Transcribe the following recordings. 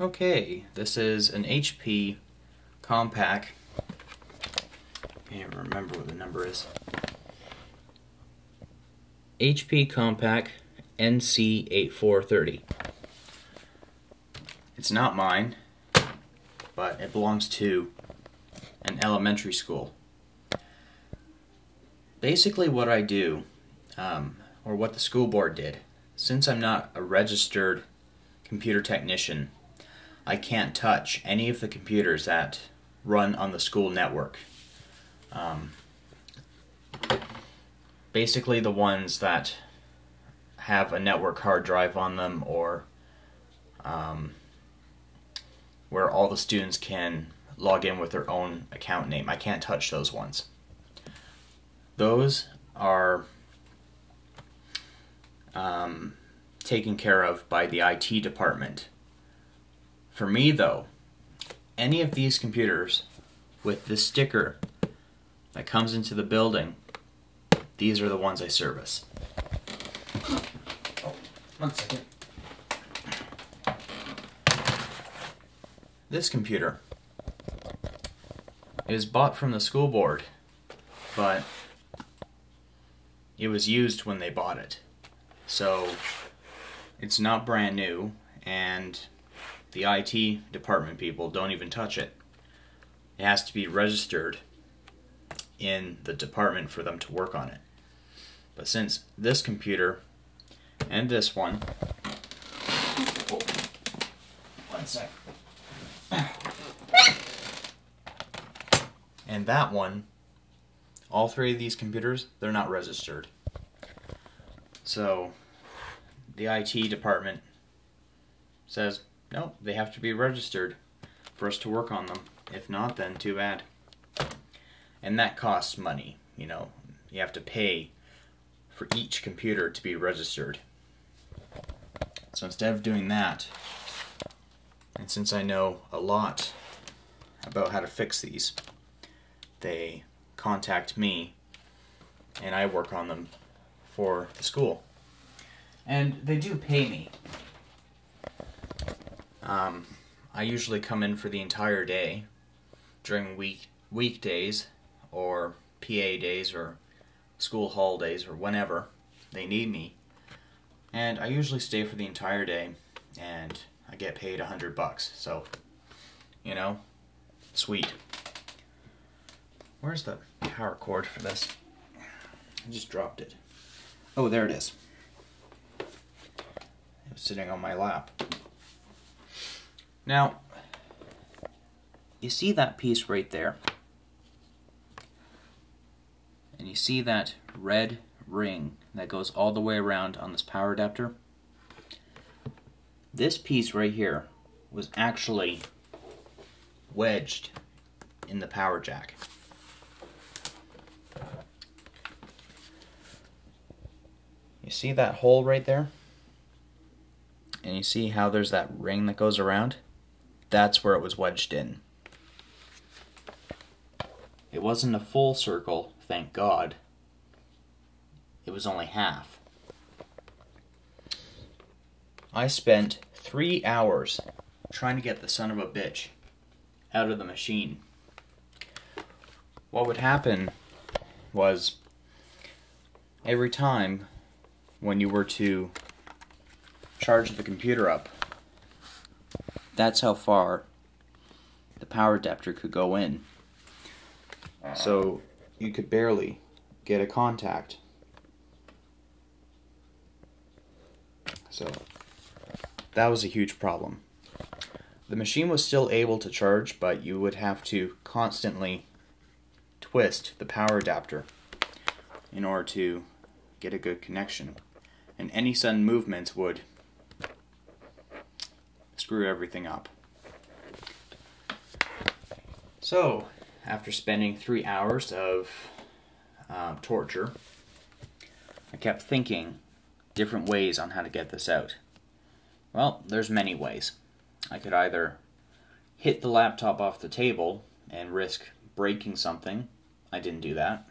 Okay, this is an HP Compaq. Can't remember what the number is. HP Compaq nc8430. It's not mine, but it belongs to an elementary school. Basically what I do, or what the school board did, since I'm not a registered computer technician, I can't touch any of the computers that run on the school network. Basically the ones that have a network hard drive on them, or where all the students can log in with their own account name. I can't touch those ones. Those are taken care of by the IT department. For me though, any of these computers with this sticker that comes into the building, these are the ones I service. Oh, 1 second. This computer is bought from the school board, but it was used when they bought it. So it's not brand new, and the IT department people don't even touch it. It has to be registered in the department for them to work on it. But since this computer and this one, oh, 1 sec, and that one, all three of these computers, they're not registered. So the IT department says, no, they have to be registered for us to work on them. If not, then too bad. And that costs money, you know. You have to pay for each computer to be registered. So instead of doing that, and since I know a lot about how to fix these, they contact me and I work on them for the school. And they do pay me. I usually come in for the entire day during weekdays or PA days or school holidays or whenever they need me. And I usually stay for the entire day and I get paid $100. So, you know, sweet. Where's the power cord for this? I just dropped it. Oh, there it is. It was sitting on my lap. Now, you see that piece right there? And you see that red ring that goes all the way around on this power adapter? This piece right here was actually wedged in the power jack. You see that hole right there? And you see how there's that ring that goes around? That's where it was wedged in. It wasn't a full circle, thank God. It was only half. I spent 3 hours trying to get the son of a bitch out of the machine. What would happen was, every time when you were to charge the computer up, that's how far the power adapter could go in. So you could barely get a contact. So that was a huge problem. The machine was still able to charge, but you would have to constantly twist the power adapter in order to get a good connection. And any sudden movements would screw everything up. So, after spending 3 hours of torture, I kept thinking different ways on how to get this out. Well, there's many ways. I could either hit the laptop off the table and risk breaking something. I didn't do that.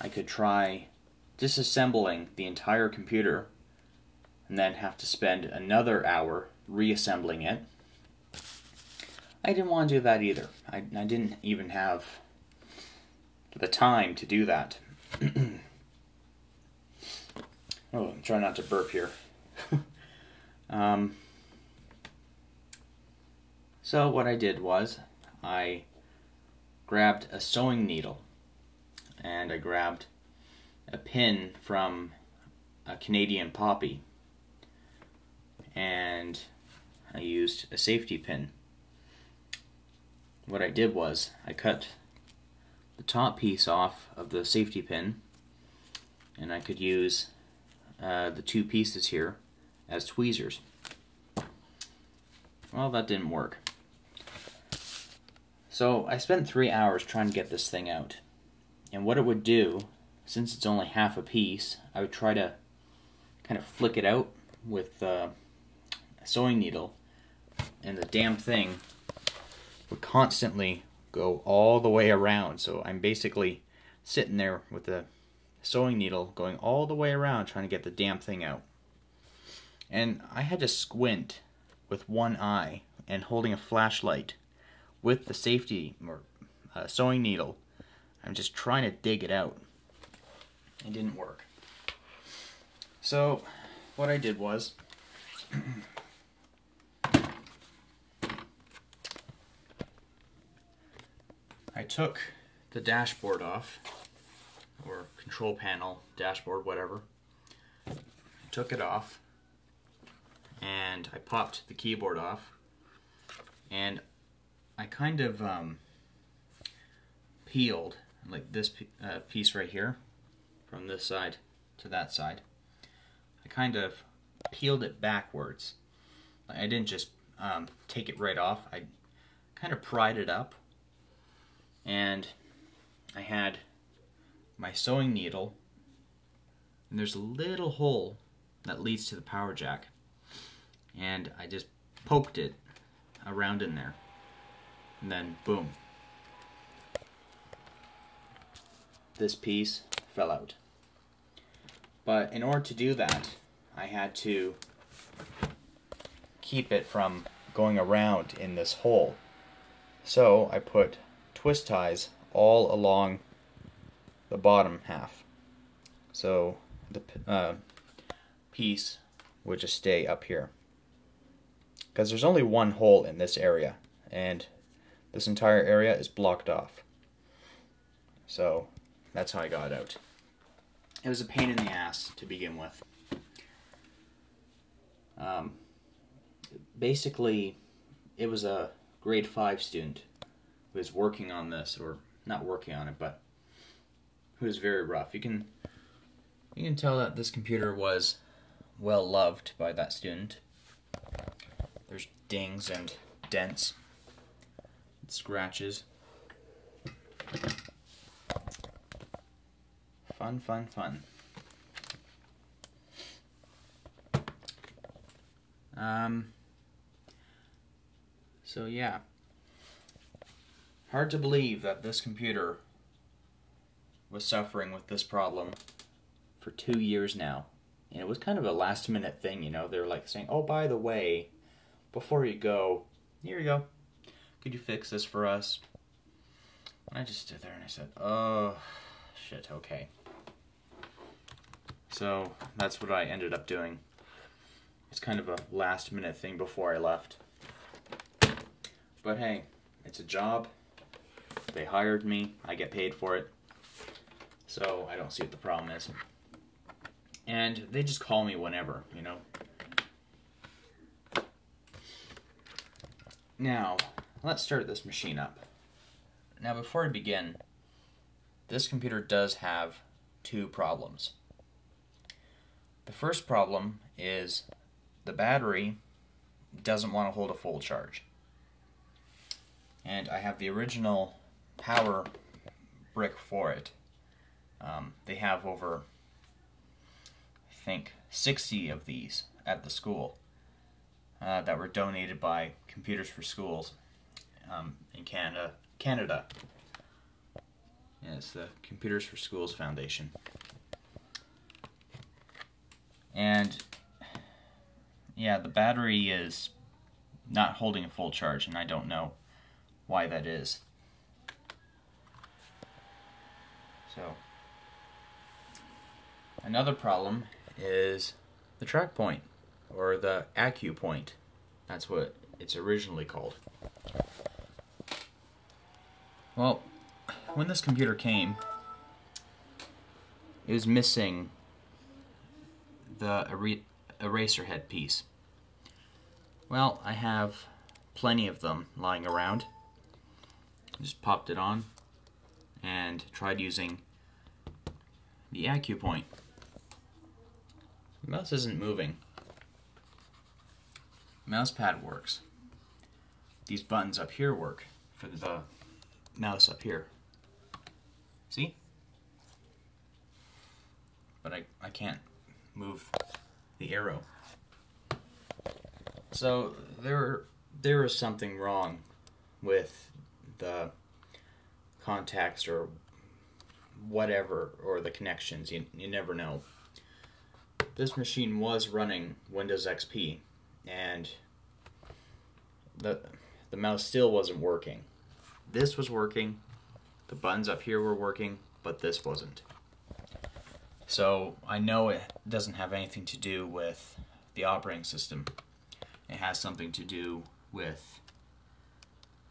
I could try disassembling the entire computer and then have to spend another hour reassembling it. I didn't want to do that either. I didn't even have the time to do that. Oh, I'm trying not to burp here. So what I did was I grabbed a sewing needle and I grabbed a pin from a Canadian poppy and I used a safety pin. What I did was I cut the top piece off of the safety pin, and I could use the two pieces here as tweezers. Well, that didn't work. So I spent 3 hours trying to get this thing out. And what it would do, since it's only half a piece, I would try to kind of flick it out with a sewing needle, and the damn thing would constantly go all the way around. So I'm basically sitting there with the sewing needle going all the way around trying to get the damn thing out. And I had to squint with one eye and holding a flashlight with the safety or sewing needle. I'm just trying to dig it out. It didn't work. So what I did was I took the dashboard off, or control panel, dashboard, whatever. I took it off, and I popped the keyboard off, and I kind of peeled, like this piece right here, from this side to that side. I kind of peeled it backwards. I didn't just take it right off. I kind of pried it up. And I had my sewing needle, and there's a little hole that leads to the power jack, and I just poked it around in there, and then boom, this piece fell out. But in order to do that, I had to keep it from going around in this hole. So I put twist ties all along the bottom half, so the piece would just stay up here, because there's only one hole in this area and this entire area is blocked off. So that's how I got it out. It was a pain in the ass to begin with. Basically, it was a grade 5 student who was working on this, or not working on it, but who was very rough. You can tell that this computer was well loved by that student. There's dings and dents and scratches. Fun, fun, fun. So yeah. Hard to believe that this computer was suffering with this problem for 2 years now. And it was kind of a last minute thing, you know. They were like saying, oh, by the way, before you go, here you go. Could you fix this for us? And I just stood there and I said, oh, shit, okay. So that's what I ended up doing. It's kind of a last minute thing before I left. But hey, it's a job. They hired me. I get paid for it. So I don't see what the problem is. And they just call me whenever, you know. Now, let's start this machine up. Now, before I begin, this computer does have 2 problems. The first problem is the battery doesn't want to hold a full charge. And I have the original power brick for it. They have over, I think, 60 of these at the school that were donated by Computers for Schools in Canada. Yeah, it's the Computers for Schools Foundation. And Yeah, the battery is not holding a full charge, and I don't know why that is. So, another problem is the track point, or the ACU point. That's what it's originally called. Well, when this computer came, it was missing the eraser head piece. Well, I have plenty of them lying around. Just popped it on and tried using the ACU point. The mouse isn't moving. Mouse pad works. These buttons up here work for the mouse up here. See? But I can't move the arrow. So there is something wrong with the contacts or whatever, or the connections. You never know. This machine was running Windows XP, and the mouse still wasn't working. This was working, the buttons up here were working, but this wasn't. So I know it doesn't have anything to do with the operating system. It has something to do with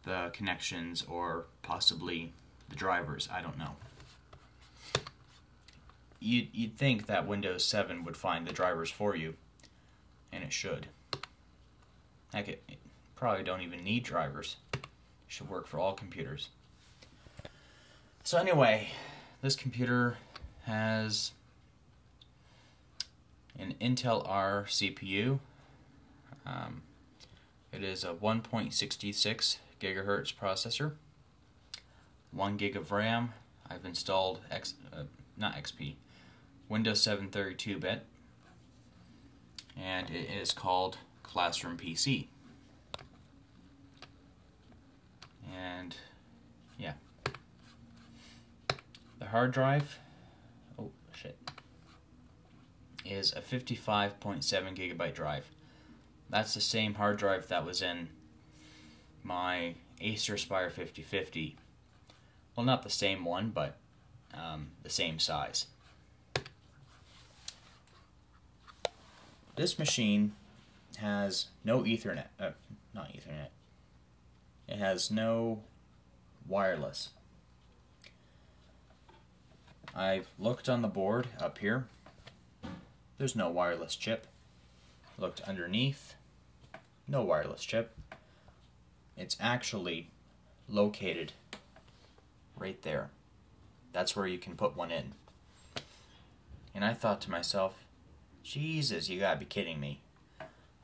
the connections, or possibly the drivers. I don't know. You'd think that Windows 7 would find the drivers for you, and it should. Heck, it probably don't even need drivers. It should work for all computers. So anyway, this computer has an Intel R CPU. It is a 1.66 gigahertz processor, 1 gig of RAM. I've installed not XP, Windows 7 32-bit, and it is called Classroom PC. And yeah, the hard drive, is a 55.7 gigabyte drive. That's the same hard drive that was in my Acer Aspire 5050. Well, not the same one, but the same size. This machine has no Ethernet, not Ethernet. It has no wireless. I've looked on the board up here. There's no wireless chip. Looked underneath. No wireless chip. It's actually located right there. That's where you can put one in. And I thought to myself, Jesus, you gotta be kidding me.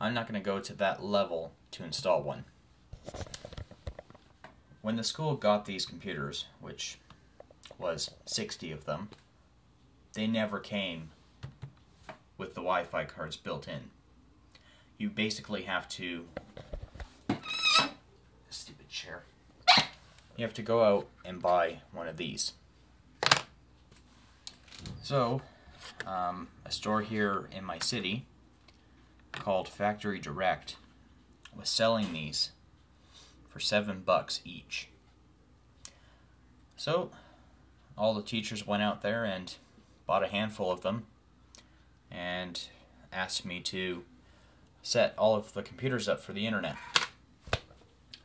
I'm not gonna go to that level to install one. When the school got these computers, which was 60 of them, they never came with the Wi-Fi cards built in. You basically have to, stupid chair, you have to go out and buy one of these. So, a store here in my city called Factory Direct was selling these for $7 each. So, all the teachers went out there and bought a handful of them and asked me to set all of the computers up for the internet.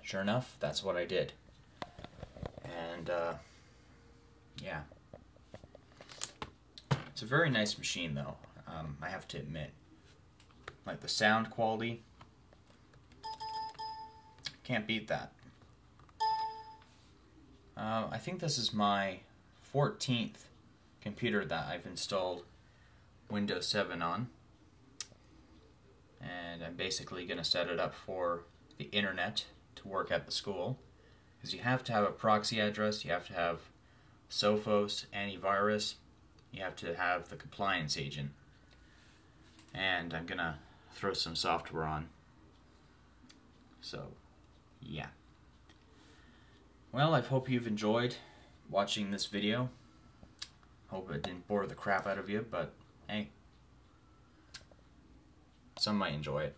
Sure enough, that's what I did. And yeah, it's a very nice machine though, I have to admit. Like the sound quality, can't beat that. I think this is my 14th computer that I've installed Windows 7 on, and I'm basically going to set it up for the internet to work at the school, because you have to have a proxy address, you have to have Sophos antivirus, you have to have the compliance agent, and I'm going to throw some software on. So yeah. Well, I hope you've enjoyed watching this video. Hope it didn't bore the crap out of you, but hey, some might enjoy it.